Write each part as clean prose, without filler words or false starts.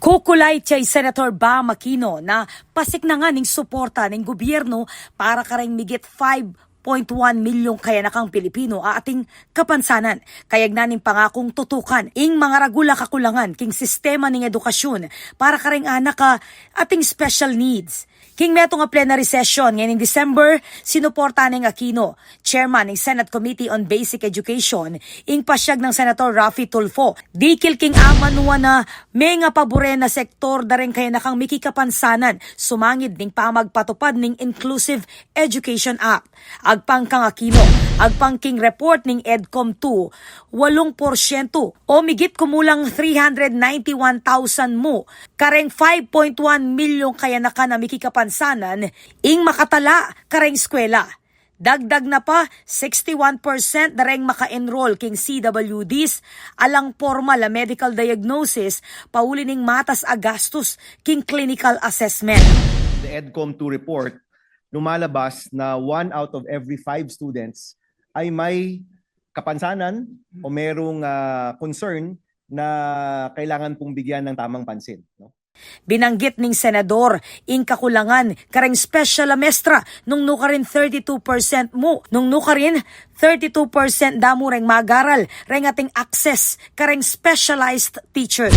Kukulay kay Senator Bam Aquino na pasik na nga ning suporta ng gobyerno para kareng migit 5.1 milyong kayanakang Pilipino ating kapansanan. Kayag naning pangakong tutukan ing mga ragula kakulangan king sistema ning edukasyon para kareng anak ka ating special needs. King meto nga plenary session ngayong December, sinuporta ng Aquino, chairman ng Senate Committee on Basic Education, ing pasyag ng Senator Raffy Tulfo. Dikil king amanwa na may nga pabore na sektor dareng kaya nakang mikikapansanan, sumangid ning pamagpatupad ning Inclusive Education Act. Agpang kang Aquino, agpang king report ning EDCOM 2, 8% o migit kumulang 391,000 mo, kareng 5.1 milyong kaya naka na mikikapansanan, ing makatala kareng eskwela. Dagdag na pa, 61% dareng maka-enroll king CWDs alang formal a medical diagnosis, pauli ning matas a gastos king clinical assessment. The EDCOM 2 report, lumalabas na 1 out of every 5 students ay may kapansanan o merong concern na kailangan pong bigyan ng tamang pansin. No? Binanggit ning senador, ing kakulangan kareng special mestra nung nukarin 32% mo, nung nukarin 32% damo reng magaral, reng ating access kareng specialized teachers.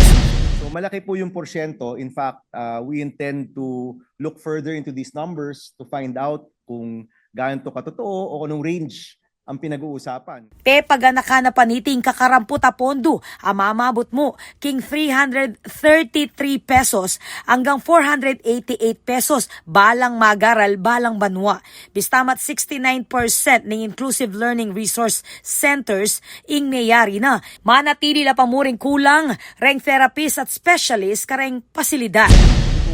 So malaki po yung porsyento. In fact, we intend to look further into these numbers to find out kung gaano to katotoo o anong range ang pinag-uusapan. Te paganaka na paniting kakaramputa pondo, amamabot mo king 333 pesos hanggang 488 pesos balang magaral, balang banwa. Bistamat 69% ng Inclusive Learning Resource Centers ing nayari na. Manatili la pamuring kulang, reng therapist at specialist kareng pasilidad.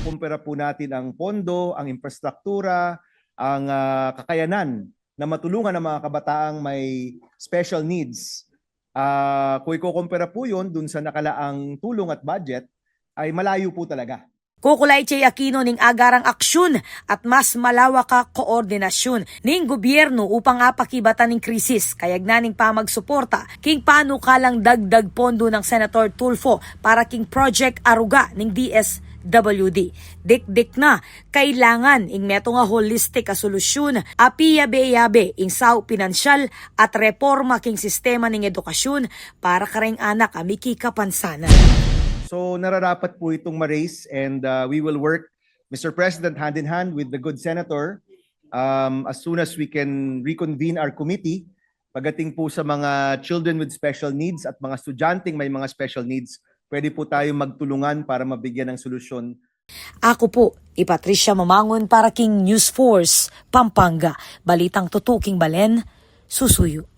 Kukumpara po natin ang pondo, ang infrastruktura, ang kakayanan na matulungan ng mga kabataang may special needs. Kung ikukumpara po yun dun sa nakalaang tulong at budget, ay malayo po talaga. Kukulay kay Aquino ning agarang aksyon at mas malawak ka koordinasyon ning gobyerno upang apakibatan ning krisis. Kayag na ning pamagsuporta king panukalang dagdag pondo ng Senator Tulfo para king Project Aruga ning DSWD. Dik-dik na, kailangan ing meto nga holistic a solusyon, apiyabe-yabe ing sao pinansyal at reforma king sistema ning edukasyon para kareng anak amiki kapansanan. So nararapat po itong ma-raise and we will work, Mr. President, hand in hand with the good senator as soon as we can reconvene our committee pagdating po sa mga children with special needs at mga estudyanteng may mga special needs. Pwede po tayo magtulungan para mabigyan ng solusyon. Ako po, Patricia Mamangon para king News Force, Pampanga. Balitang tutuking Balen, susuyo.